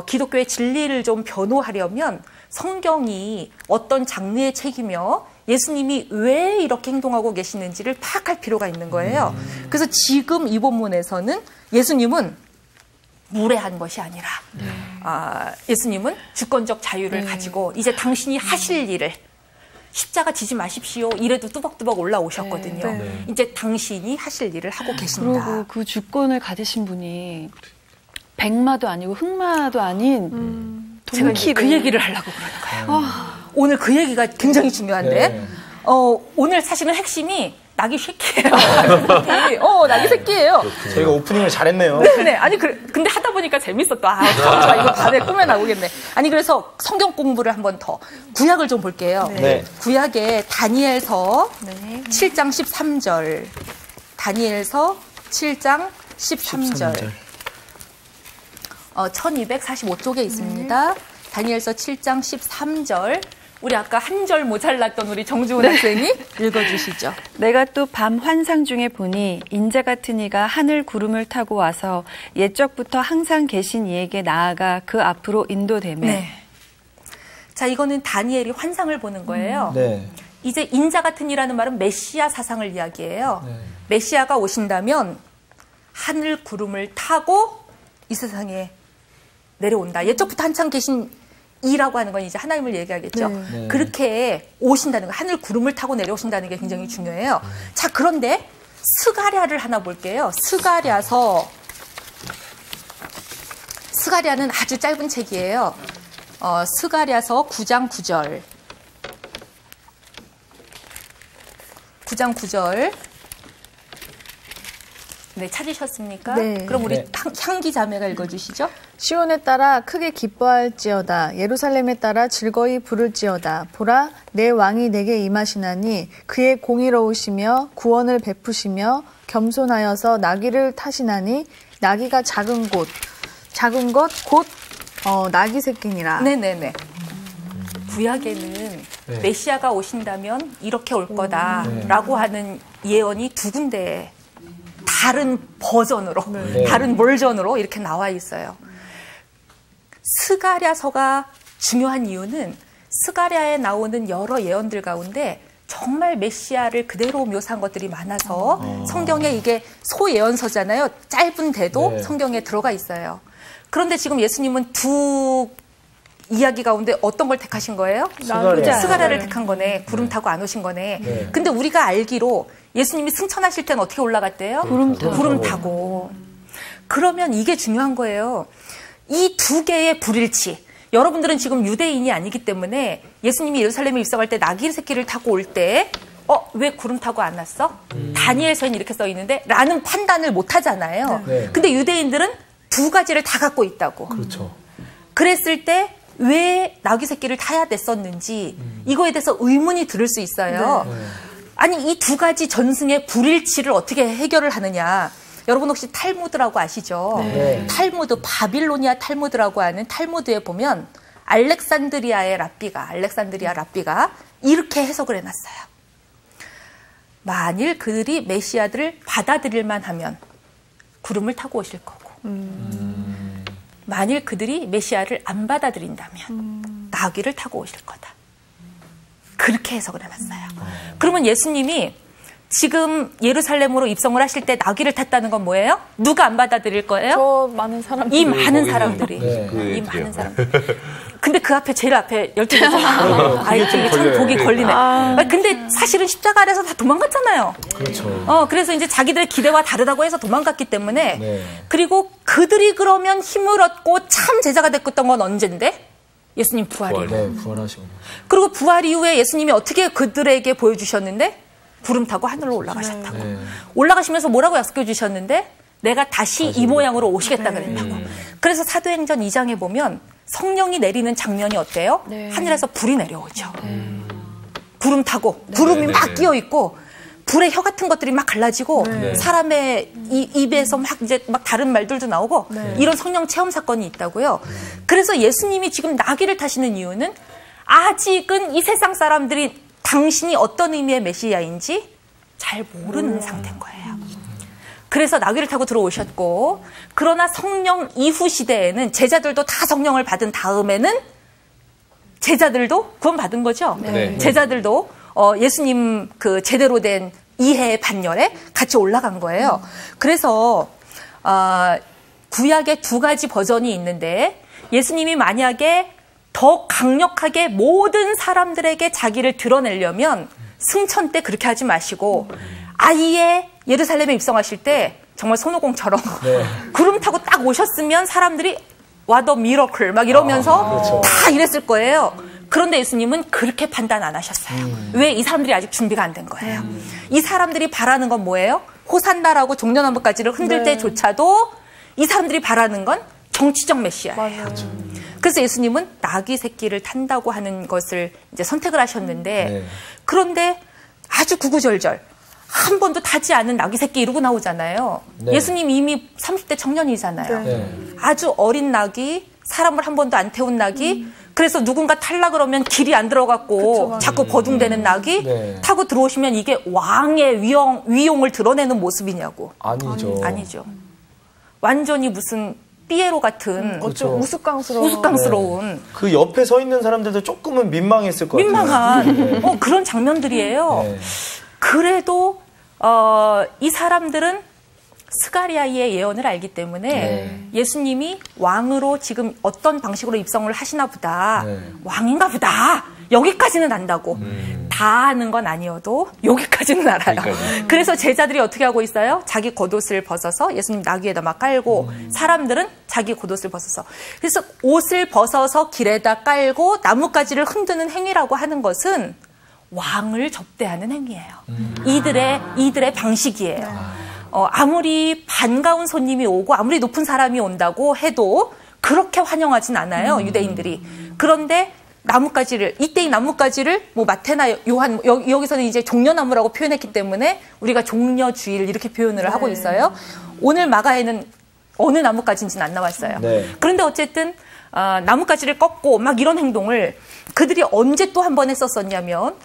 기독교의 진리를 좀 변호하려면 성경이 어떤 장르의 책이며 예수님이 왜 이렇게 행동하고 계시는지를 파악할 필요가 있는 거예요. 그래서 지금 이 본문에서는 예수님은 무례한 것이 아니라 예수님은 주권적 자유를 가지고 이제 당신이 하실 일을 십자가 지지 마십시오. 이래도 뚜벅뚜벅 올라오셨거든요. 이제 당신이 하실 일을 하고 계신다. 그리고 그 주권을 가지신 분이 백마도 아니고 흑마도 아닌 제가 그 얘기를 하려고 그러는 거예요. 오늘 그 얘기가 굉장히 중요한데 오늘 사실은 핵심이 낙이 새끼예요. 낙이 새끼예요. 저희가 오프닝을 잘했네요. 네. 아니 근데 하다 보니까 재밌었다. 좋아. 이거 밤에 꿈에 나오겠네. 아니 그래서 성경 공부를 한 번 더 구약을 좀 볼게요. 네. 구약에 다니엘서 7장 13절. 다니엘서 7장 13절. 1245쪽에 있습니다. 다니엘서 7장 13절. 우리 아까 한 절 모자랐던 우리 정주훈 학생이 읽어주시죠. 내가 또 밤 환상 중에 보니 인자 같은 이가 하늘 구름을 타고 와서 옛적부터 항상 계신 이에게 나아가 그 앞으로 인도되매. 네. 자, 이거는 다니엘이 환상을 보는 거예요. 네. 이제 인자 같은 이라는 말은 메시아 사상을 이야기해요. 메시아가 오신다면 하늘 구름을 타고 이 세상에 내려온다. 옛적부터 한창 계신 이라고 하는 건 이제 하나님을 얘기하겠죠. 네. 그렇게 오신다는 거, 하늘 구름을 타고 내려오신다는 게 굉장히 중요해요. 자, 그런데 스가랴를 하나 볼게요. 스가랴는 아주 짧은 책이에요. 스가랴서 9장 9절. 9장 9절. 네, 찾으셨습니까? 네. 그럼 우리 향기 자매가 읽어주시죠. 시온에 따라 크게 기뻐할지어다. 예루살렘에 따라 즐거이 부를지어다. 보라, 내 왕이 내게 임하시나니 그의 공의로우시며 구원을 베푸시며 겸손하여서 나귀를 타시나니 나귀가 작은 것 곧 나귀 새끼니라. 네네네. 구약에는 메시아가 오신다면 이렇게 올 거다라고 하는 예언이 두 군데 다른 버전으로, 다른 몰전으로 이렇게 나와 있어요. 스가랴서가 중요한 이유는 스가랴에 나오는 여러 예언들 가운데 정말 메시아를 그대로 묘사한 것들이 많아서 성경에 이게 소예언서잖아요. 짧은데도 성경에 들어가 있어요. 그런데 지금 예수님은 두 이야기 가운데 어떤 걸 택하신 거예요? 스가랴를 택한 거네. 구름 타고 안 오신 거네. 근데 우리가 알기로 예수님이 승천하실 때는 어떻게 올라갔대요? 구름 타고. 그러면 이게 중요한 거예요. 이 두 개의 불일치. 여러분들은 지금 유대인이 아니기 때문에 예수님이 예루살렘에 입성할 때 나귀 새끼를 타고 올 때 왜 구름 타고 안 왔어? 다니엘서에는 이렇게 써 있는데 라는 판단을 못 하잖아요. 근데 유대인들은 두 가지를 다 갖고 있다고. 그렇죠. 그랬을 때 왜 나귀 새끼를 타야 됐었는지 이거에 대해서 의문이 들을 수 있어요. 아니 이 두 가지 전승의 불일치를 어떻게 해결을 하느냐. 여러분 혹시 탈무드라고 아시죠? 탈무드, 바빌로니아 탈무드라고 하는 탈무드에 보면 알렉산드리아 랍비가 이렇게 해석을 해놨어요. 만일 그들이 메시아들을 받아들일만 하면 구름을 타고 오실 거고 만일 그들이 메시아를 안 받아들인다면 나귀를 타고 오실 거다. 그렇게 해석을 해놨어요. 그러면 예수님이 지금 예루살렘으로 입성을 하실 때 나귀를 탔다는 건 뭐예요? 누가 안 받아들일 거예요? 저 많은 사람들이. 이 많은 사람들이. 이 많은 사람들. 근데 그 앞에 제일 앞에 12개잖아요. 이게 참 독이 걸리네. 근데 사실은 십자가 아래서 다 도망갔잖아요. 그렇죠. 그래서 이제 자기들의 기대와 다르다고 해서 도망갔기 때문에 그리고 그들이 그러면 힘을 얻고 참 제자가 됐던 건 언젠데? 예수님 부활 이후. 부활하시고. 그리고 부활 이후에 예수님이 어떻게 그들에게 보여주셨는데? 구름 타고 하늘로 올라가셨다고. 올라가시면서 뭐라고 약속해 주셨는데? 내가 다시 이 모양으로 오시겠다 그랬다고. 그래서 사도행전 2장에 보면 성령이 내리는 장면이 어때요? 하늘에서 불이 내려오죠. 구름 타고 구름이 막 끼어 있고 불의 혀 같은 것들이 막 갈라지고 사람의 입에서 막 다른 말들도 나오고 이런 성령 체험 사건이 있다고요. 그래서 예수님이 지금 나귀를 타시는 이유는 아직은 이 세상 사람들이 당신이 어떤 의미의 메시아인지 잘 모르는 상태인 거예요. 그래서 나귀를 타고 들어오셨고 그러나 성령 이후 시대에는 제자들도 다 성령을 받은 다음에는 제자들도 구원받은 거죠. 제자들도 예수님 그 제대로 된 이해 반열에 같이 올라간 거예요. 그래서 구약의 두 가지 버전이 있는데 예수님이 만약에 더 강력하게 모든 사람들에게 자기를 드러내려면 승천 때 그렇게 하지 마시고 아예 예루살렘에 입성하실 때 정말 손오공처럼 구름 타고 딱 오셨으면 사람들이 What a miracle 막 이러면서 다 이랬을 거예요. 그런데 예수님은 그렇게 판단 안 하셨어요. 왜? 이 사람들이 아직 준비가 안 된 거예요. 이 사람들이 바라는 건 뭐예요? 호산나라고 종려나무가지를 흔들 때조차도 이 사람들이 바라는 건 정치적 메시아예요. 그래서 예수님은 나귀 새끼를 탄다고 하는 것을 이제 선택을 하셨는데 그런데 아주 구구절절 한 번도 타지 않은 나귀 새끼 이러고 나오잖아요. 예수님 이미 30대 청년이잖아요. 아주 어린 나귀, 사람을 한 번도 안 태운 나귀, 그래서 누군가 탈라 그러면 길이 안 들어갔고 자꾸 버둥대는 나귀 타고 들어오시면 이게 왕의 위용을 드러내는 모습이냐고. 아니죠. 완전히 무슨 삐에로 같은 우스꽝스러운 그 옆에 서 있는 사람들도 조금은 민망했을 것 같아요. 민망한 그런 장면들이에요. 그래도 이 사람들은 스가리아의 예언을 알기 때문에 예수님이 왕으로 지금 어떤 방식으로 입성을 하시나 보다. 왕인가 보다. 여기까지는 안다고. 다 아는 건 아니어도 여기까지는 알아요. 그래서 제자들이 어떻게 하고 있어요? 자기 겉옷을 벗어서 예수님 나귀에다 막 깔고 사람들은 자기 겉옷을 벗어서. 그래서 옷을 벗어서 길에다 깔고 나뭇가지를 흔드는 행위라고 하는 것은 왕을 접대하는 행위예요. 이들의 방식이에요. 아무리 반가운 손님이 오고 아무리 높은 사람이 온다고 해도 그렇게 환영하진 않아요. 유대인들이. 그런데 나뭇가지를 이때 이 나뭇가지를 뭐 마태나 요한 여기서는 이제 종려나무라고 표현했기 때문에 우리가 종려주일 이렇게 표현을 하고 있어요. 오늘 마가에는 어느 나뭇가지인지는 안 나왔어요. 그런데 어쨌든 나뭇가지를 꺾고 막 이런 행동을 그들이 언제 또 한 번 했었었냐면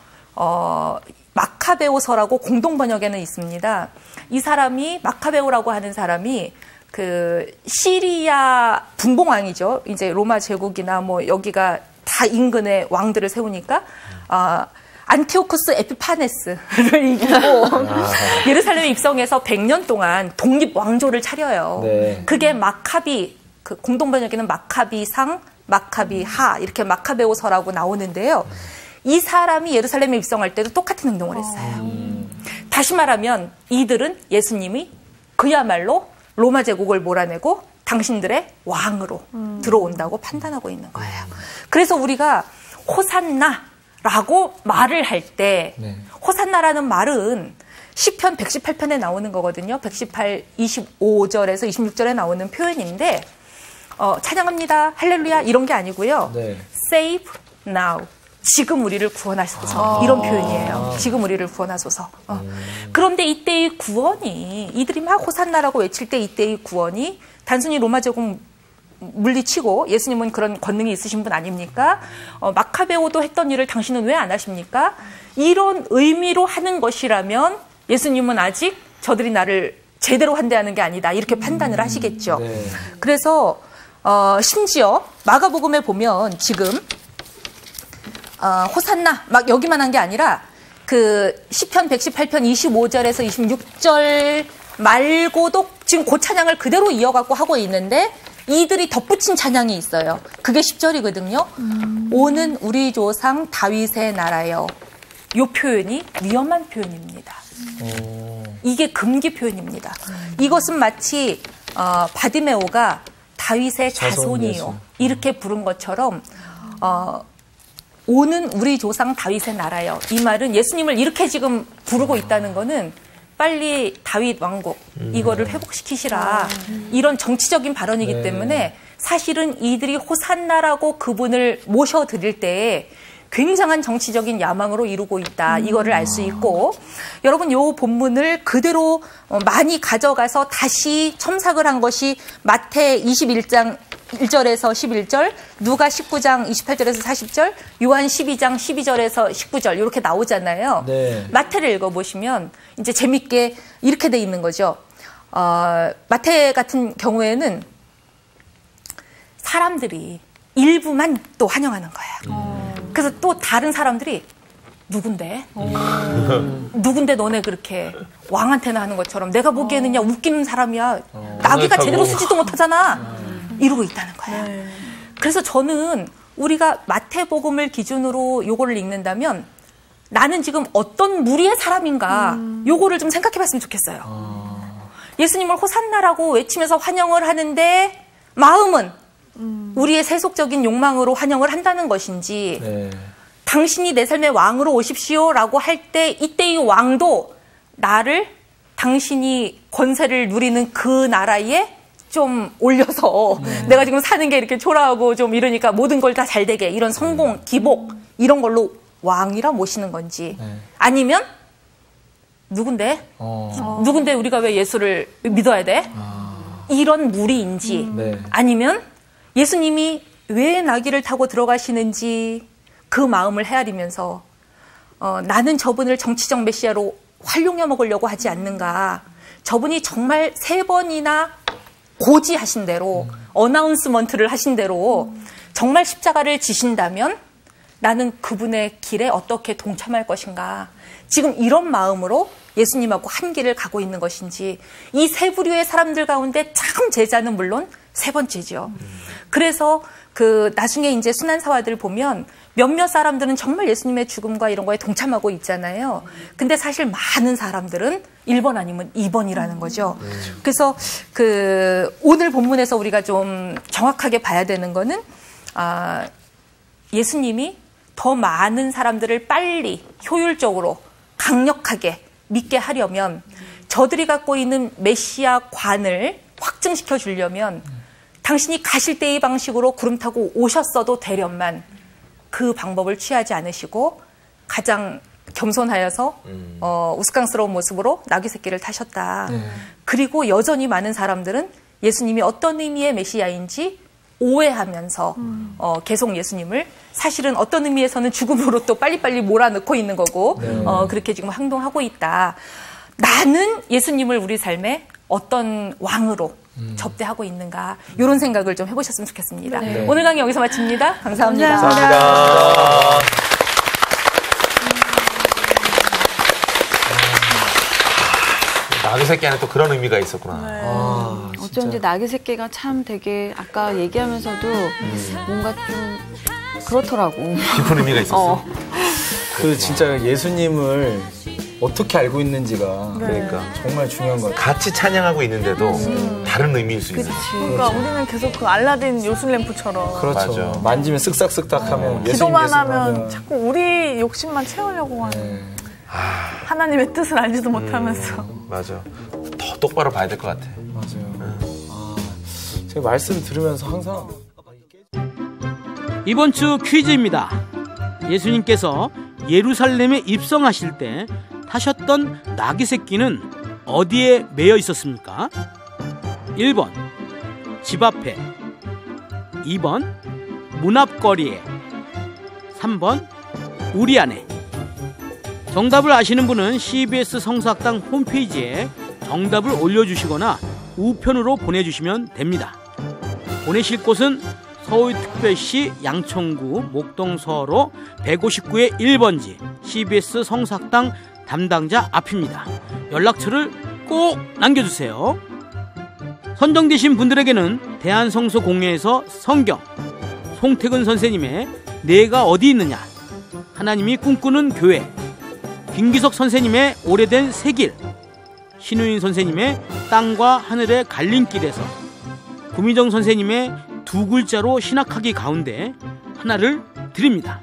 마카베오서라고 공동 번역에는 있습니다. 이 사람이 마카베오라고 하는 사람이 그 시리아 분봉왕이죠. 이제 로마 제국이나 뭐 여기가 다 인근에 왕들을 세우니까 안티오쿠스 에피파네스를 이기고 예루살렘에 입성해서 100년 동안 독립 왕조를 차려요. 그게 마카비 그 공동 번역에는 마카비상, 마카비하 이렇게 마카베오서라고 나오는데요. 이 사람이 예루살렘에 입성할 때도 똑같은 행동을 했어요. 다시 말하면 이들은 예수님이 그야말로 로마 제국을 몰아내고 당신들의 왕으로 들어온다고 판단하고 있는 거예요. 그래서 우리가 호산나라고 말을 할 때 호산나라는 말은 시편 118편에 나오는 거거든요. 118, 25절에서 26절에 나오는 표현인데 찬양합니다, 할렐루야 이런 게 아니고요. Save now. 지금 우리를 구원하소서 이런 표현이에요. 지금 우리를 구원하소서. 그런데 이때의 구원이 이들이 막 호산나라고 외칠 때 이때의 구원이 단순히 로마 제국 물리치고 예수님은 그런 권능이 있으신 분 아닙니까? 마카베오도 했던 일을 당신은 왜 안 하십니까? 이런 의미로 하는 것이라면 예수님은 아직 저들이 나를 제대로 환대하는 게 아니다 이렇게 판단을 하시겠죠. 그래서 심지어 마가복음에 보면 지금 호산나 막 여기만 한 게 아니라 그 시편 118편 25절에서 26절 말고도 지금 그 찬양을 그대로 이어갖고 하고 있는데 이들이 덧붙인 찬양이 있어요. 그게 10절이거든요. 오는 우리 조상 다윗의 나라여. 이 표현이 위험한 표현입니다. 이게 금기 표현입니다. 이것은 마치 바디메오가 다윗의 자손이요 이렇게 부른 것처럼 오는 우리 조상 다윗의 나라여. 이 말은 예수님을 이렇게 지금 부르고 있다는 거는 빨리 다윗 왕국 이거를 회복시키시라 이런 정치적인 발언이기 때문에 사실은 이들이 호산나라고 그분을 모셔드릴 때에 굉장한 정치적인 야망으로 이루고 있다. 이거를 알 수 있고 여러분 요 본문을 그대로 많이 가져가서 다시 첨삭을 한 것이 마태 21장 1절에서 11절, 누가 19장 28절에서 40절, 요한 12장 12절에서 19절 이렇게 나오잖아요. 마태를 읽어보시면 이제 재밌게 이렇게 돼 있는 거죠. 마태 같은 경우에는 사람들이 일부만 또 환영하는 거예요. 그래서 또 다른 사람들이 누군데? 누군데 너네 그렇게 왕한테나 하는 것처럼 내가 보기에는 그냥 웃기는 사람이야. 나귀가 제대로 쓰지도 못하잖아. 이러고 있다는 거야. 그래서 저는 우리가 마태복음을 기준으로 요거를 읽는다면 나는 지금 어떤 무리의 사람인가 요거를 좀 생각해 봤으면 좋겠어요. 예수님을 호산나라고 외치면서 환영을 하는데 마음은 우리의 세속적인 욕망으로 환영을 한다는 것인지 네. 당신이 내 삶의 왕으로 오십시오라고 할 때 이때 이 왕도 나를 당신이 권세를 누리는 그 나라에 좀 올려서 내가 지금 사는 게 이렇게 초라하고 좀 이러니까 모든 걸 다 잘 되게 이런 성공, 기복 이런 걸로 왕이라 모시는 건지 아니면 누군데? 누군데 우리가 왜 예수를 믿어야 돼? 이런 무리인지 네. 아니면 예수님이 왜 나귀를 타고 들어가시는지 그 마음을 헤아리면서 나는 저분을 정치적 메시아로 활용해 먹으려고 하지 않는가. 저분이 정말 3번이나 고지하신 대로 어나운스먼트를 하신 대로 정말 십자가를 지신다면 나는 그분의 길에 어떻게 동참할 것인가. 지금 이런 마음으로 예수님하고 한 길을 가고 있는 것인지 이 세 부류의 사람들 가운데 참 제자는 물론 3번째죠. 그래서 그 나중에 이제 순환사화들 보면 몇몇 사람들은 정말 예수님의 죽음과 이런 거에 동참하고 있잖아요. 근데 사실 많은 사람들은 1번 아니면 2번이라는 거죠. 그래서 그 오늘 본문에서 우리가 좀 정확하게 봐야 되는 거는 예수님이 더 많은 사람들을 빨리 효율적으로 강력하게 믿게 하려면 저들이 갖고 있는 메시아관을 확증시켜 주려면 당신이 가실 때의 방식으로 구름 타고 오셨어도 되련만 그 방법을 취하지 않으시고 가장 겸손하여서 우스꽝스러운 모습으로 나귀 새끼를 타셨다. 그리고 여전히 많은 사람들은 예수님이 어떤 의미의 메시아인지 오해하면서 계속 예수님을 사실은 어떤 의미에서는 죽음으로 또 빨리빨리 몰아넣고 있는 거고 그렇게 지금 행동하고 있다. 나는 예수님을 우리 삶에 어떤 왕으로 접대하고 있는가 이런 생각을 좀 해보셨으면 좋겠습니다. 네. 오늘 강의 여기서 마칩니다. 감사합니다. 감사합니다. 나귀 새끼 안에 또 그런 의미가 있었구나. 어쩐지 나귀 새끼가 참 되게 아까 얘기하면서도 뭔가 좀 그렇더라고. 깊은 의미가 있었어. 그 진짜 예수님을 어떻게 알고 있는지가 그러니까 정말 중요한 것 같아요. 같이 찬양하고 있는데도 다른 의미일 수 있는. 그러니까 우리는 계속 그 알라딘 요술램프처럼 그렇죠. 맞아. 만지면 쓱싹쓱싹 하면 기도만 하면 자꾸 우리 욕심만 채우려고 하는 하나님의 뜻을 알지도 못하면서 맞아. 더 똑바로 봐야 될 것 같아. 맞아요. 제가 말씀 들으면서 항상 이번 주 퀴즈입니다. 예수님께서 예루살렘에 입성하실 때 타셨던 나귀 새끼는 어디에 매여 있었습니까? 1번 집 앞에, 2번 문 앞거리에, 3번 우리 안에. 정답을 아시는 분은 CBS 성서학당 홈페이지에 정답을 올려주시거나 우편으로 보내주시면 됩니다. 보내실 곳은 서울특별시 양천구 목동서로 159의 1번지 CBS 성서학당 담당자 앞입니다. 연락처를 꼭 남겨주세요. 선정되신 분들에게는 대한성서공회에서 성경, 송태근 선생님의 내가 어디 있느냐, 하나님이 꿈꾸는 교회, 김기석 선생님의 오래된 새길, 신우인 선생님의 땅과 하늘의 갈림길에서, 구미정 선생님의 2글자로 신학하기 가운데 하나를 드립니다.